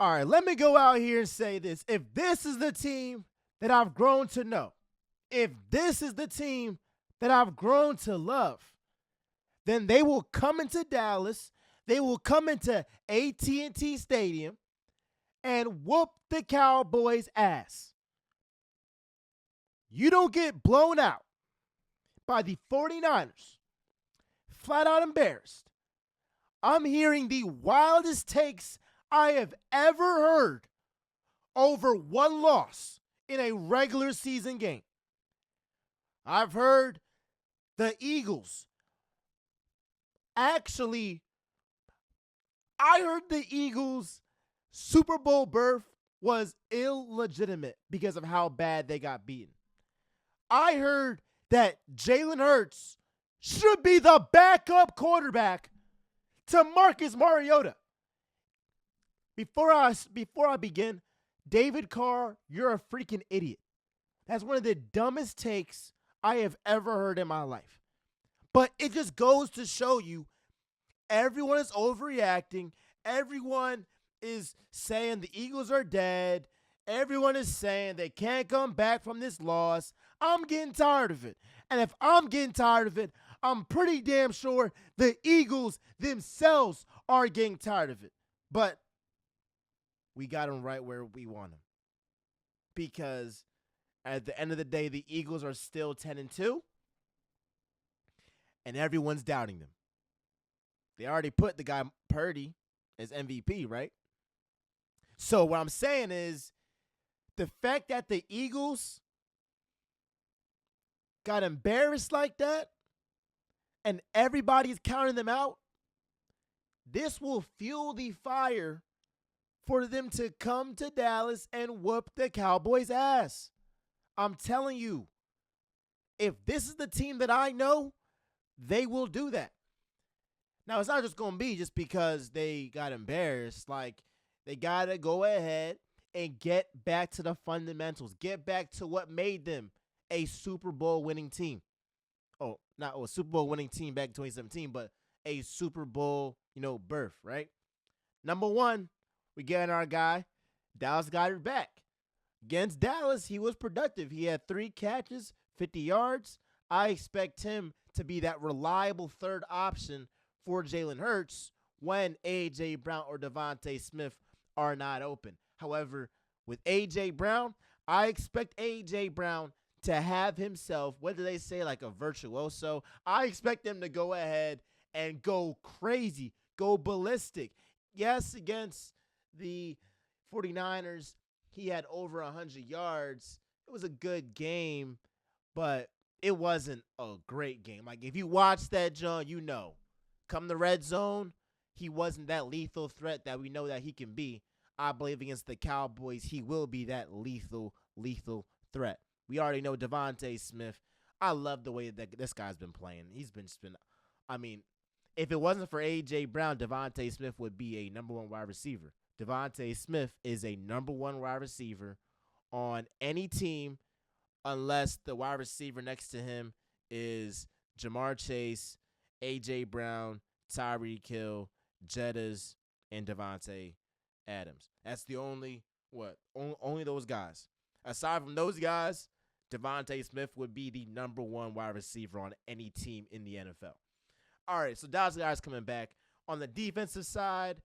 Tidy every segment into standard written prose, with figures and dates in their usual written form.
All right, let me go out here and say this. If this is the team that I've grown to know, if this is the team that I've grown to love, then they will come into Dallas, they will come into AT&T Stadium and whoop the Cowboys' ass. You don't get blown out by the 49ers, flat out embarrassed. I'm hearing the wildest takes I have ever heard over one loss in a regular season game. I've heard the Eagles. Actually, I heard the Eagles' Super Bowl berth was illegitimate because of how bad they got beaten. I heard that Jalen Hurts should be the backup quarterback to Marcus Mariota. Before I begin, David Carr, you're a freaking idiot. That's one of the dumbest takes I have ever heard in my life. But it just goes to show you everyone is overreacting. Everyone is saying the Eagles are dead. Everyone is saying they can't come back from this loss. I'm getting tired of it. And if I'm getting tired of it, I'm pretty damn sure the Eagles themselves are getting tired of it. But we got them right where we want them. Because at the end of the day, the Eagles are still 10-2. And everyone's doubting them. They already put the guy Purdy as MVP, right? So what I'm saying is the fact that the Eagles got embarrassed like that and everybody's counting them out, this will fuel the fire for them to come to Dallas and whoop the Cowboys' ass. I'm telling you, if this is the team that I know, they will do that. Now, it's not just going to be just because they got embarrassed. Like, they got to go ahead and get back to the fundamentals. Get back to what made them a Super Bowl winning team. Oh, not a Super Bowl winning team back in 2017, but a Super Bowl, berth, right? Number one, we get our guy. Dallas got it back. Against Dallas, he was productive. He had 3 catches, 50 yards. I expect him to be that reliable third option for Jalen Hurts when A.J. Brown or Devontae Smith are not open. However, with A.J. Brown, I expect A.J. Brown to have himself, what do they say, like a virtuoso? I expect him to go ahead and go crazy, go ballistic. Yes, against the 49ers, he had over 100 yards. It was a good game, but it wasn't a great game. Like, if you watch that, John, you know. Come the red zone, he wasn't that lethal threat that we know that he can be. I believe against the Cowboys, he will be that lethal threat. We already know Devontae Smith. I love the way that this guy's been playing. If it wasn't for A.J. Brown, Devontae Smith would be a number 1 wide receiver. Devontae Smith is a number 1 wide receiver on any team unless the wide receiver next to him is Jamar Chase, A.J. Brown, Tyreek Hill, Jettas, and Devontae Adams. That's the only those guys. Aside from those guys, Devontae Smith would be the number 1 wide receiver on any team in the NFL. All right, so Dallas guys coming back. On the defensive side,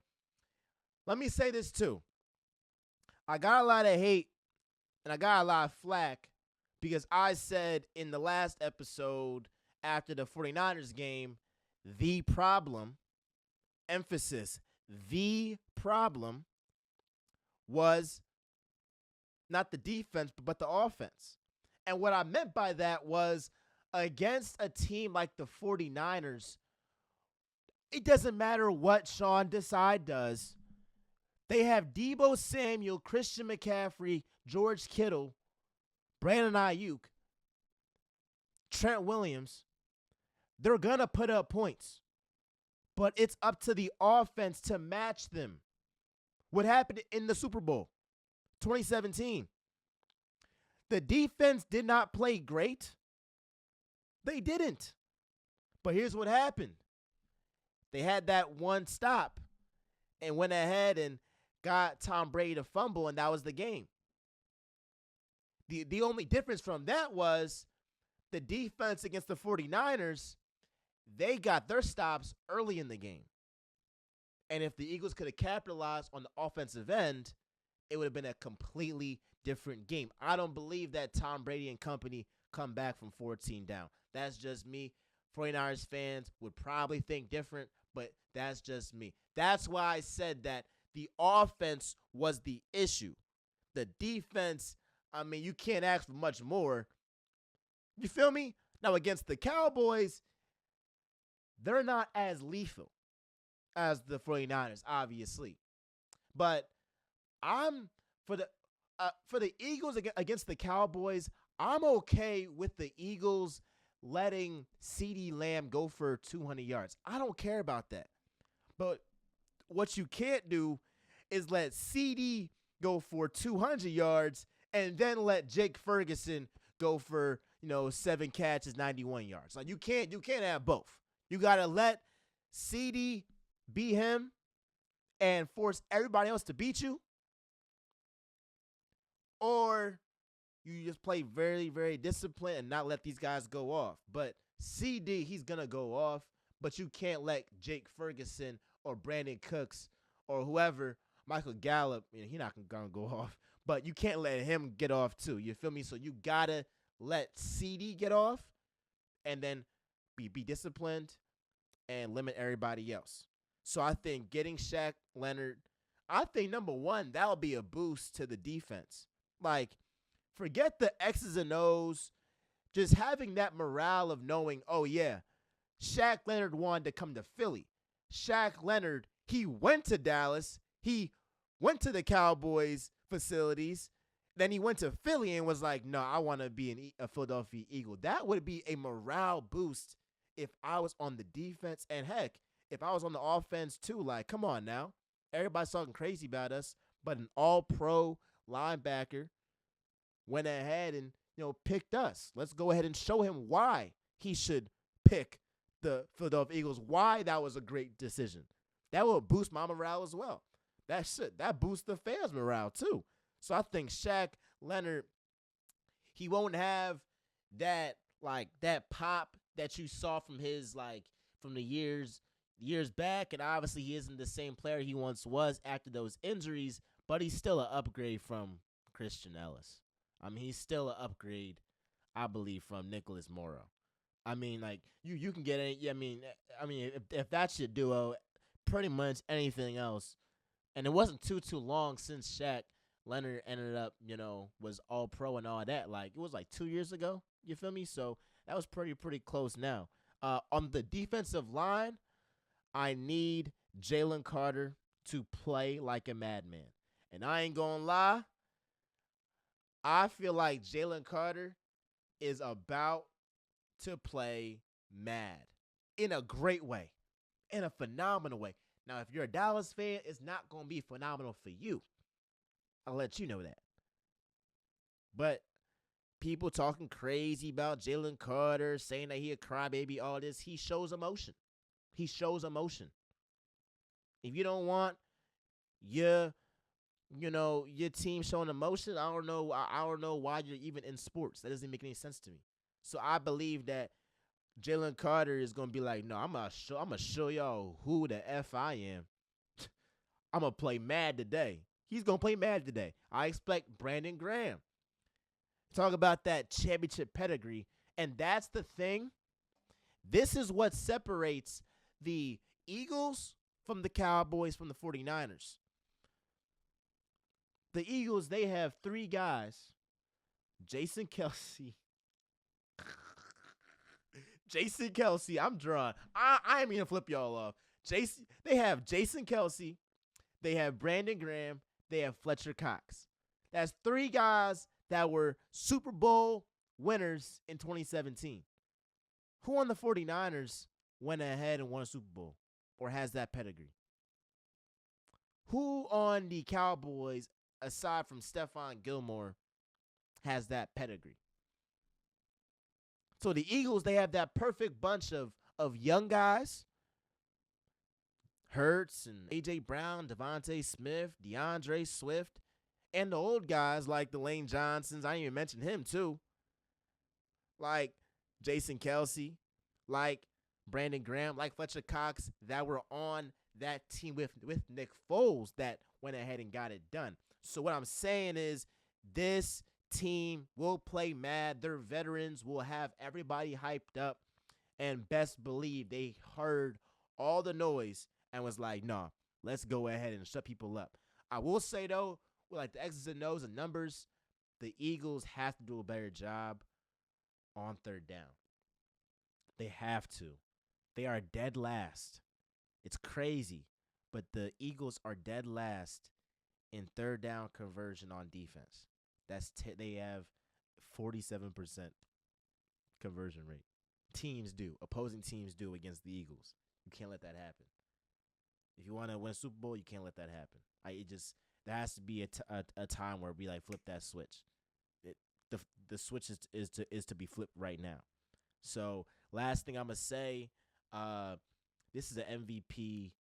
let me say this too. I got a lot of hate and I got a lot of flack because I said in the last episode after the 49ers game, the problem, emphasis, the problem was not the defense, but the offense. And what I meant by that was against a team like the 49ers, it doesn't matter what Sean Desai does. They have Deebo Samuel, Christian McCaffrey, George Kittle, Brandon Ayuk, Trent Williams. They're going to put up points. But it's up to the offense to match them. What happened in the Super Bowl 2017? The defense did not play great. They didn't. But here's what happened. They had that one stop and went ahead and got Tom Brady to fumble, and that was the game. The only difference from that was the defense against the 49ers, they got their stops early in the game. And if the Eagles could have capitalized on the offensive end, it would have been a completely different game. I don't believe that Tom Brady and company come back from 14 down. That's just me. 49ers fans would probably think different, but that's just me. That's why I said that the offense was the issue. The defense, I mean, you can't ask for much more. You feel me? Now, against the Cowboys, they're not as lethal as the 49ers, obviously. But I'm for the Eagles against the Cowboys, I'm okay with the Eagles letting CeeDee Lamb go for 200 yards. I don't care about that. But what you can't do is let CeeDee go for 200 yards and then let Jake Ferguson go for, 7 catches, 91 yards. Like you can't have both. You got to let CeeDee beat him and force everybody else to beat you, or you just play very, very disciplined and not let these guys go off. But CeeDee, he's going to go off, but you can't let Jake Ferguson or Brandon Cooks or whoever, Michael Gallup, he's not going to go off, but you can't let him get off too. You feel me? So you got to let CeeDee get off and then be disciplined and limit everybody else. So I think getting Shaq Leonard, I think, number one, that'll be a boost to the defense. Like, forget the X's and O's. Just having that morale of knowing, oh, yeah, Shaq Leonard wanted to come to Philly. Shaq Leonard, he went to Dallas. He went to the Cowboys facilities. Then he went to Philly and was like, no, I want to be a Philadelphia Eagle. That would be a morale boost if I was on the defense. And, heck, if I was on the offense too. Like, come on now. Everybody's talking crazy about us. But an all-pro linebacker went ahead and, picked us. Let's go ahead and show him why he should pick the Philadelphia Eagles, why that was a great decision. That will boost my morale as well. That boosts the fans' morale too. So I think Shaq Leonard, he won't have that pop that you saw from his from the years back, and obviously he isn't the same player he once was after those injuries, but he's still an upgrade from Christian Ellis. I mean, he's still an upgrade, I believe, from Nicholas Morrow. I mean, you can get it. I mean, if that's your duo, pretty much anything else. And it wasn't too long since Shaq Leonard ended up, was all pro and all that. Like, it was 2 years ago. You feel me? So that was pretty close now. On the defensive line, I need Jalen Carter to play like a madman. And I ain't gonna lie, I feel like Jalen Carter is about to play mad in a great way, in a phenomenal way. Now, if you're a Dallas fan, it's not going to be phenomenal for you. I'll let you know that. But people talking crazy about Jalen Carter, saying that he a crybaby, all this, he shows emotion. He shows emotion. If you don't want your team showing emotion, I don't know why you're even in sports. That doesn't make any sense to me. So I believe that Jalen Carter is gonna be like, no, I'm gonna show y'all who the F I am. I'm gonna play mad today. He's gonna play mad today. I expect Brandon Graham. Talk about that championship pedigree. And that's the thing. This is what separates the Eagles from the Cowboys from the 49ers. The Eagles, they have 3 guys. Jason Kelce. Jason Kelce, I'm drawn. I ain't going to flip y'all off. They have Jason Kelce. They have Brandon Graham. They have Fletcher Cox. That's 3 guys that were Super Bowl winners in 2017. Who on the 49ers went ahead and won a Super Bowl or has that pedigree? Who on the Cowboys, aside from Stephon Gilmore, has that pedigree? So the Eagles, they have that perfect bunch of young guys Hurts and A.J. Brown, Devontae Smith, DeAndre Swift, and the old guys like the Lane Johnsons. I didn't even mention him too. Like Jason Kelsey, like Brandon Graham, like Fletcher Cox that were on that team with Nick Foles that went ahead and got it done. So what I'm saying is this team will play mad. Their veterans will have everybody hyped up, and best believe they heard all the noise and was like, nah, let's go ahead and shut people up. I will say, though, with like the X's and O's and numbers, the Eagles have to do a better job on third down. They have to. They are dead last. It's crazy, but the Eagles are dead last in third down conversion on defense. They have 47% conversion rate. Opposing teams do against the Eagles. You can't let that happen. If you want to win a Super Bowl, you can't let that happen. There has to be a time where we like flip that switch. The switch is to be flipped right now. So last thing I'm gonna say, this is an MVP,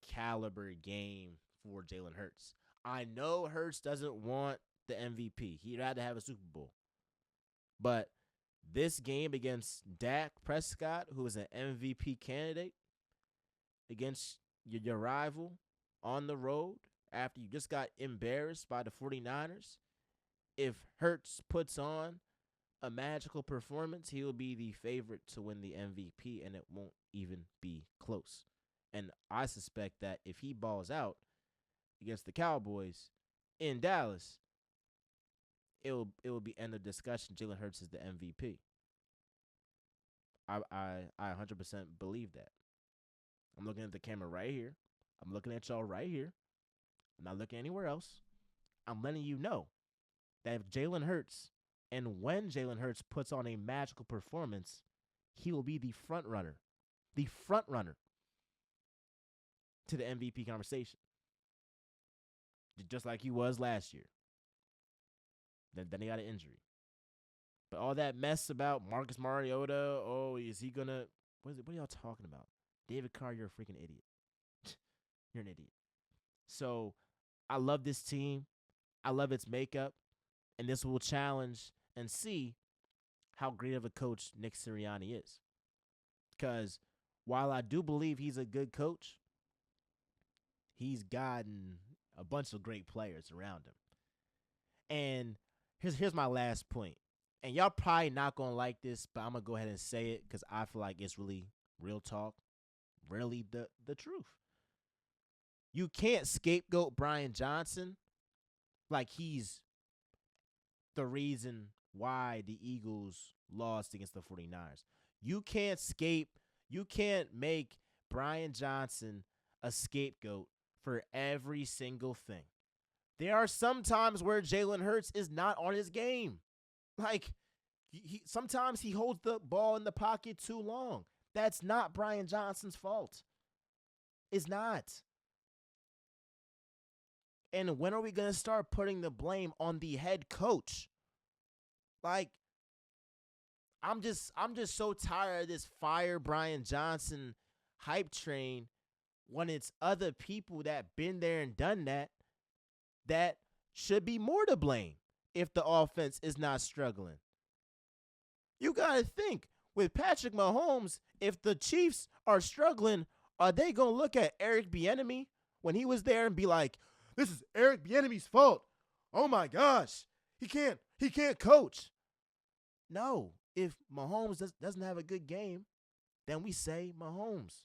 caliber game for Jalen Hurts. I know Hurts doesn't want the MVP. He'd rather have a Super Bowl. But this game against Dak Prescott, who is an MVP candidate, against your rival on the road after you just got embarrassed by the 49ers, if Hurts puts on a magical performance, he will be the favorite to win the MVP, and it won't even be close. And I suspect that if he balls out against the Cowboys in Dallas, it will be end of discussion. Jalen Hurts is the MVP. I 100% believe that. I'm looking at the camera right here. I'm looking at y'all right here. I'm not looking anywhere else. I'm letting you know that if Jalen Hurts and when Jalen Hurts puts on a magical performance, he will be the front runner to the MVP conversation, just like he was last year. Then he got an injury. But all that mess about Marcus Mariota, is he gonna? What are y'all talking about? David Carr, you're a freaking idiot. You're an idiot. So I love this team. I love its makeup, and this will challenge and see how great of a coach Nick Sirianni is. Because while I do believe he's a good coach, he's gotten a bunch of great players around him. And here's my last point. And y'all probably not going to like this, but I'm going to go ahead and say it because I feel like it's really real talk, really the truth. You can't scapegoat Brian Johnson like he's the reason why the Eagles lost against the 49ers. You can't make Brian Johnson a scapegoat for every single thing. There are some times where Jalen Hurts is not on his game. Like, sometimes he holds the ball in the pocket too long. That's not Brian Johnson's fault. It's not. And when are we going to start putting the blame on the head coach? Like, I'm just so tired of this fire Brian Johnson hype train when it's other people that been there and done that should be more to blame if the offense is not struggling. You got to think, with Patrick Mahomes, if the Chiefs are struggling, are they going to look at Eric Bieniemy when he was there and be like, this is Eric Bieniemy's fault? Oh my gosh, he can't coach. No, if Mahomes doesn't have a good game, then we say, Mahomes,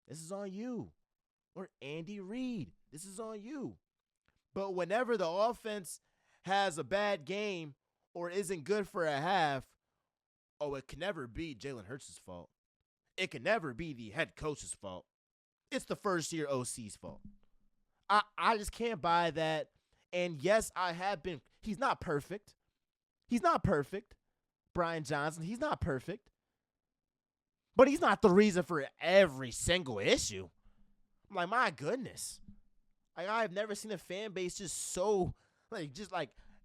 this is on you. Or Andy Reid, this is on you. But whenever the offense has a bad game or isn't good for a half, it can never be Jalen Hurts' fault. It can never be the head coach's fault. It's the first-year OC's fault. I just can't buy that. And yes, he's not perfect. He's not perfect. Brian Johnson, he's not perfect. But he's not the reason for every single issue. I'm like, my goodness. I've never seen a fan base just so,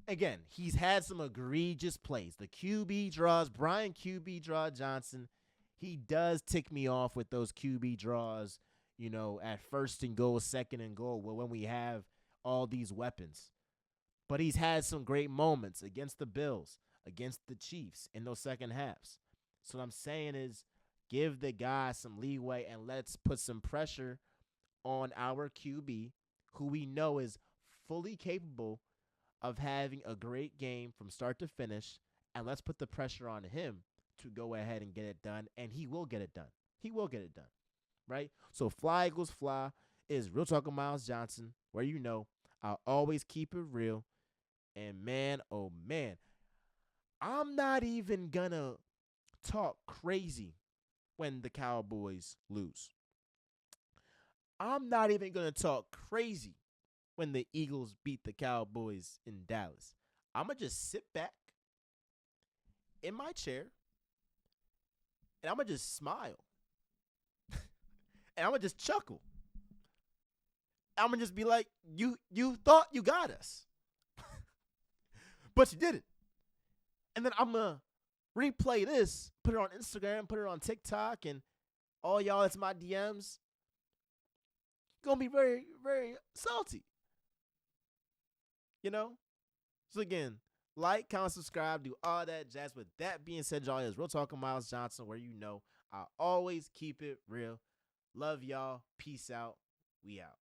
again, he's had some egregious plays. The QB draws, Brian QB draw Johnson, he does tick me off with those QB draws. at first and goal, second and goal, when we have all these weapons. But he's had some great moments against the Bills, against the Chiefs in those second halves. So what I'm saying is give the guy some leeway and let's put some pressure on our QB, who we know is fully capable of having a great game from start to finish. And let's put the pressure on him to go ahead and get it done. And he will get it done. He will get it done. Right? So Fly Eagles Fly is Real Talk with Miles Johnson, where I'll always keep it real. And man, oh man, I'm not even gonna talk crazy when the Cowboys lose. I'm not even gonna talk crazy when the Eagles beat the Cowboys in Dallas. I'm gonna just sit back in my chair and I'm gonna just smile. And I'm gonna just chuckle. I'm gonna just be like, you thought you got us. But you didn't. And then I'm going to replay this, put it on Instagram, put it on TikTok, and all y'all that's my DMs going to be very, very salty. So again, like, comment, subscribe, do all that jazz. With that being said, y'all, is Real Talking Miles Johnson, where I always keep it real. Love y'all. Peace out. We out.